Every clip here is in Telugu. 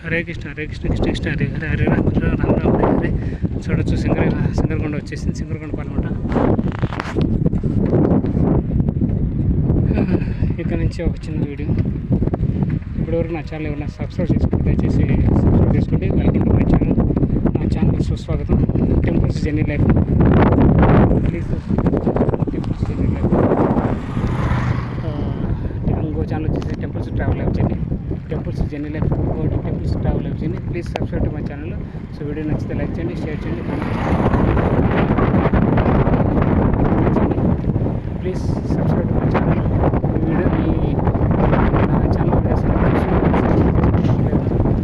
హరే కృష్ణ కృష్ణ కృష్ణ హరే హరే హరే రామ రామ రామ హరే హరే. చూడొచ్చు సింగరకొండ వచ్చేసింది, సింగరకొండ పాలమాట. ఇక్కడ నుంచి ఒక చిన్న వీడియో. ఇప్పటివరకు నా ఛానల్ ఎవరైనా సబ్స్క్రైబ్ చేసుకుంటే దయచేసి సబ్స్క్రైబ్ చేసుకోండి. Welcome to my channel. నా ఛానల్ సుస్వాగతం. Temples journey life, please temples journey life. ఇంకో ఛానల్ వచ్చేసి temples travel life journey, temples journey life, ఇంకోటి temples travel life journey. Please subscribe to my channel. So video నచ్చితే లైక్ చేయండి, షేర్ చేయండి, please subscribe to my channel. నా ఛానల్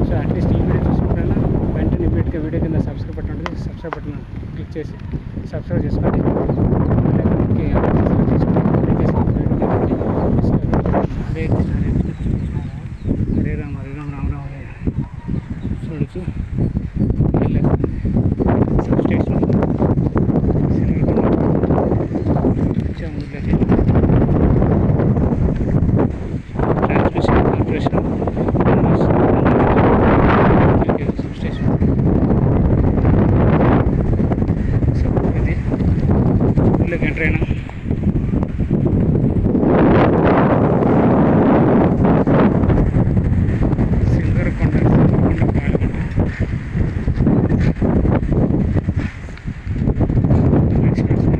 సో అట్లీస్ట్ ఈ వీడియో చూసుకుంటున్నా వెంటనే ఇమీడియట్గా వీడియో కింద సబ్స్క్రైబ్ బటన్ ఉంటుంది, సబ్స్క్రైబ్ బటన్ క్లిక్ చేసి సబ్స్క్రైబ్ చేసుకోండి. హరే కృష్ణ హరే రామ హరే రామ రామ రామ హరే. చూడొచ్చు సబ్ స్టేషన్ ఊర్లోకి transmission corporation sub station. So ఇది ఊర్లోకి ఎంటర్ అయినా సింగరకొండ పాలకొండ.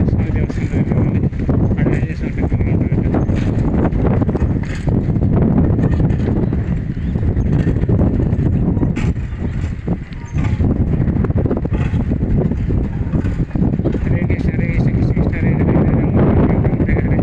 స్వామి దేవస్థానం అడ్వైజ్ చేసి ఉంటుంది. హరే కృష్ణ హరే కృష్ణ కృష్ణ కృష్ణ హరే హరే హరే రామ రామ రామ హరే హరే.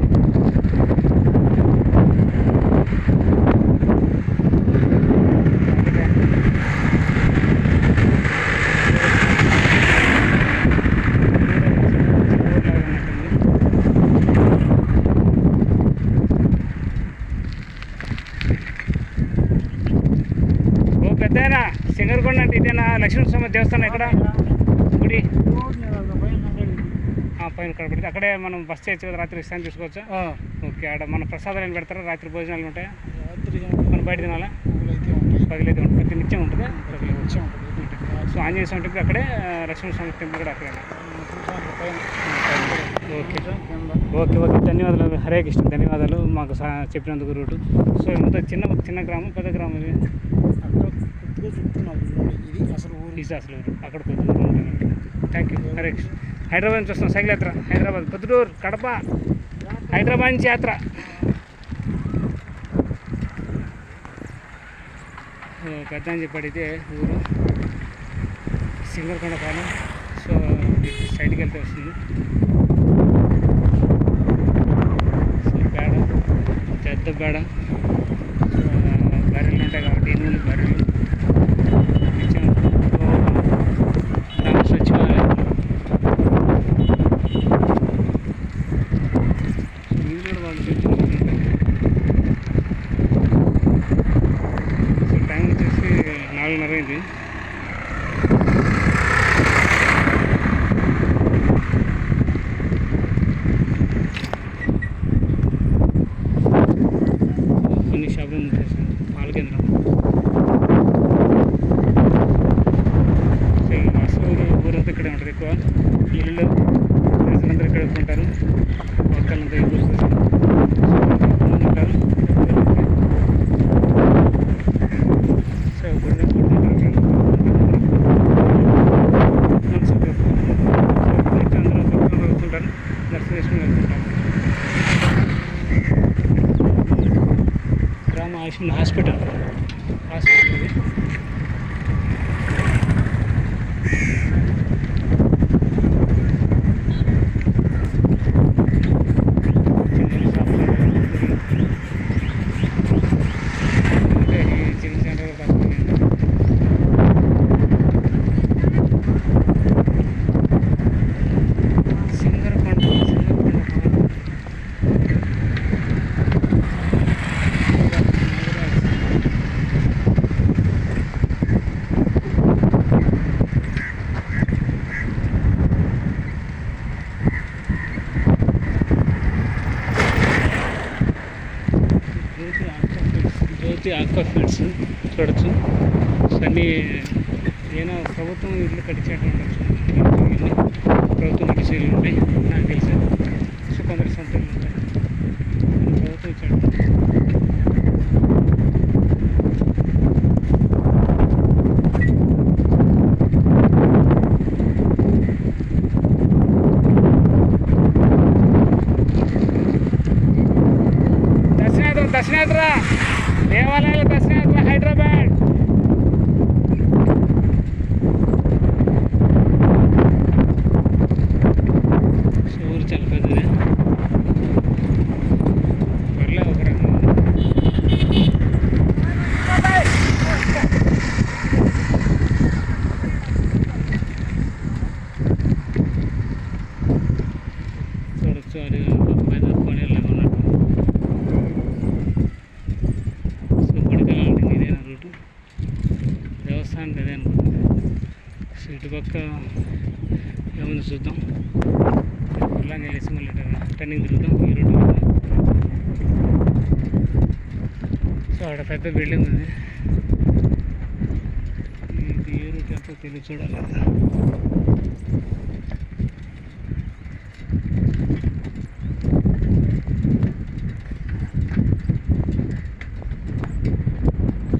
ఓ పెద్దనా సింగరకొండ అంటే ఇదేనా లక్ష్మీనరసింహ దేవస్థానం? ఎక్కడ గుడి? పైన కనపడింది. అక్కడే మనం బస్ చేయొచ్చు కదా, రాత్రి విశ్రాంతి తీసుకోవచ్చా? ఓకే. ఆడ మన ప్రసాదాలు ఏం పెడతారా? రాత్రి భోజనాలు ఉంటాయా? మనం బయట తినాలా? పగిలైతే ఉంటుంది, ప్రతి నిత్యం ఉంటుంది. సో ఆంజనేయ స్వామి టెంపుల్ అక్కడే, లక్ష్మీనరసింహ టెంపుల్ కూడా అక్కడే. ఓకే ఓకే ఓకే ధన్యవాదాలు. హరే కృష్ణ ధన్యవాదాలు మాకు చెప్పినందుకు రూటు. సో ఇంత చిన్న గ్రామం, పెద్ద గ్రామం ఇది అసలు ఊరు. అక్కడ పొద్దుటూరు. Thank you. హరే కృష్ణ. హైదరాబాద్ నుంచి వస్తాం సైకిల్ యాత్ర. హైదరాబాద్, పొద్దుటూరు, కడప, హైదరాబాద్ నుంచి యాత్ర. పెద్ద అని చెప్పడితే ఊరు సింగరకొండ పాలెం. సో సైడ్కి వెళ్తే వస్తుంది. సో పేడ, పెద్ద పేడ, బర్రెలు ఉంటాయి కాబట్టి ఎన్నో బర్రెలు. గ్రామ సచివాలయం. మీరు కూడా వాళ్ళు ఉంటాయి. సో టైం వచ్చేసి 4:30 అయింది. కొన్ని షాపులు ఉంటాయి సార్. పాల కేంద్రం. ఊరంతా ఇక్కడే ఉంటుంది ఎక్కువ. ఇల్లు ప్రజలందరూ ఇక్కడ ఉంటారు. ఒక్కళ్ళంతా ఉంటారు. సో అందరూ వెళ్తుంటారు, దర్శనం చేసుకుని వెళ్తుంటారు. గ్రామ ఆయుష్మాన్ హాస్పిటల్ ఇది. జిమ్ సెంటర్ పక్కనే. సింగరకొండ జ్యోతి ఆక్వా ఫీడ్స్ చూడొచ్చు. అన్నీ ఏదైనా ప్రభుత్వం ఇల్లు కట్టించేట్టు ఉండొచ్చు. ప్రభుత్వం కట్టించే ఇల్లు ఉంటాయి నాకు తెలిసి. సో కొందరు సొంత ఇల్లు ఉంటాయి, ప్రభుత్వం ఇచ్చాడు. దర్శనాద్ర దేవాలయాల దర్శనాద్ర హైదరాబాద్. ఊరు చాలా పెద్దది, పర్లేదు ఒక రకం. చూడొచ్చు అది పెద్ద పనిలాగా ఉన్నట్టు. దేవస్థానానికి అదే అనుకుంటుంది. సో ఇటుపక్క ఏముంది చూద్దాం. కుర్లాంగి వెళ్ళేసి మళ్ళీ టర్నింగ్ తిరుగుతాం ఈ రోడ్డు మీద. సో అక్కడ పెద్ద బిల్డింగ్ ఉంది. ఇది ఏ రూట్ ఎంతో తెలియదు, చూడాలి.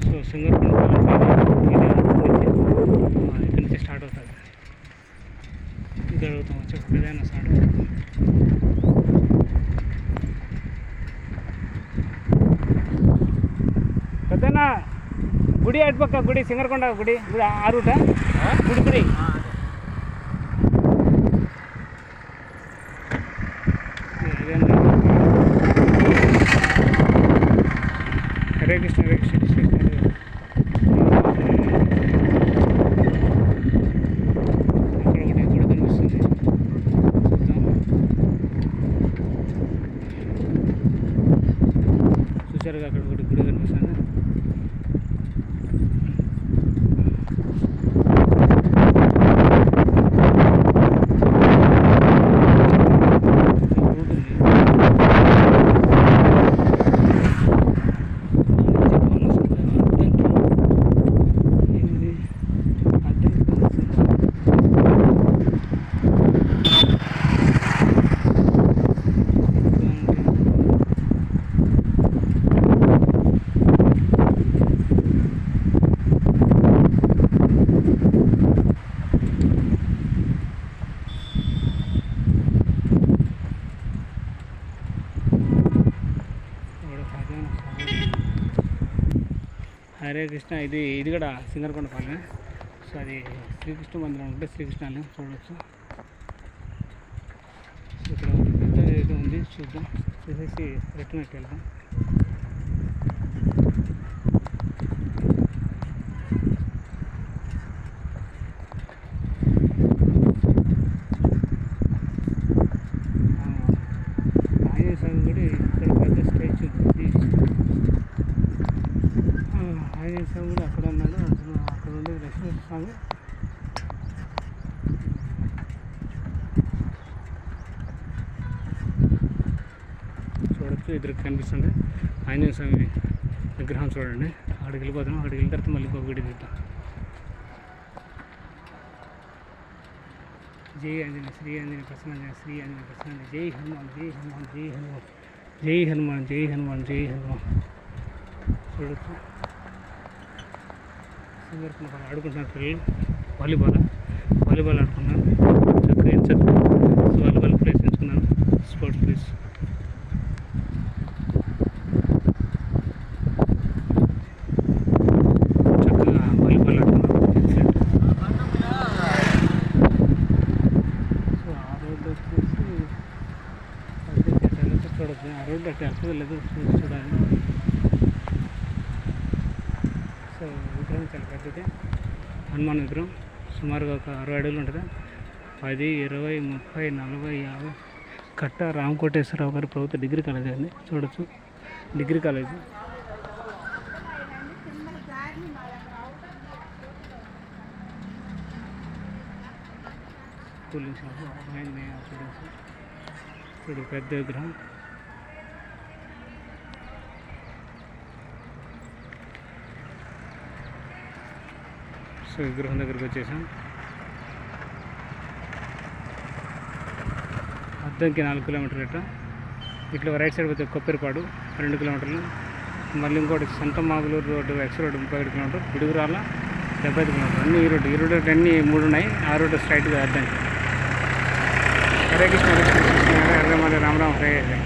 సో సింగర్పూర్ ఇక్కడి నుంచి స్టార్ట్ అవుతుంది. ఇది అడుగుతాం వచ్చి ఏదైనా స్టార్ట్ అవుతుంది. పెద్దనా గుడి అటుపక్క గుడి సింగరకొండ గుడి గుడి ఆ రూటా గుడి గుడి హరే కృష్ణ హరే కృష్ణ. చూసారుగా అక్కడ ఒకటి గుడి కనిపిస్తుంది. హరే కృష్ణ. ఇది కూడా సింగరకొండ పాలెం. సో అది శ్రీకృష్ణ మందిరం ఉంటే శ్రీకృష్ణ ఆలయం చూడవచ్చు. సో ఇక్కడ పెద్ద ఏదో ఉంది, చూద్దాం. చూసేసి రిటర్న్ వెళ్దాం. ఆంజనేయ స్వామి గుడి ఇక్కడ పెద్ద స్టాచ్యూ ఉంది. ఆంజనేయ స్వామి కూడా అక్కడ ఉన్నాడు. అక్కడ ఉండే లక్ష్మీ స్వామి. చూడొచ్చు, ఇద్దరికి కనిపిస్తుంది ఆంజనేయ స్వామి విగ్రహం. చూడండి, అక్కడికి వెళ్ళిపోతాం. అక్కడికి వెళ్ళిన తర్వాత మళ్ళీ ఇంకొక గుడి చూద్దాం. జై ఆంజనేయ, శ్రీ ఆంజనేయ ప్రసన్న, శ్రీ ఆంజనేయ ప్రసన్న, జై హనుమాన్, జై హనుమాన్, జై హనుమాన్, జై హనుమాన్, జై హనుమాన్, జై హనుమాన్. చూడొచ్చు, సింగరకొండ ఆడుకుంటున్నారు పిల్లలు. వాలీబాల్ ఆడుకున్నారు. చక్కగా వాలీబాల్ ప్లేస్ ఎంచుకున్నాను, స్పోర్ట్స్ ప్లేస్. చక్కగా వాలీబాల్ ఆడుకున్నారు. సో ఆ రోడ్డు వచ్చేసి చూడొచ్చు. ఆ రోడ్డు అట్లా వెళ్తుంది లేదు, చూడాలి. సో విగ్రహం చాలా పెద్దది, హనుమాన్ విగ్రహం. సుమారుగా ఒక 60 అడుగులు ఉంటుంది. 10, 20, 30, 40, 50. కట్ట రామకోటేశ్వరరావు గారి ప్రభుత్వ డిగ్రీ కాలేజ్ అండి. చూడొచ్చు, డిగ్రీ కాలేజ్. కూలింగ్ షాప్ చూడొచ్చు. చూడు, పెద్ద విగ్రహం. సో విగ్రహం దగ్గరికి వచ్చేసాం. అద్దంకి 4 కిలోమీటర్లు ఇట్లా రైట్ సైడ్ పోతే కొప్పరిపాడు 2 కిలోమీటర్లు, మళ్ళీ ఇంకోటి సంతమాగులూరు రోడ్డు ఎక్స్ రోడ్డు 37 కిలోమీటర్లు, పిడుగురాల 75 కిలోమీటర్లు. అన్నీ ఈ రోడ్డు అన్నీ 3 ఉన్నాయి. ఆ రోడ్డు స్ట్రైట్గా అద్దంకి. హరే కృష్ణ, హరే కృష్ణ, హరే రామ రామ, హరే హరే.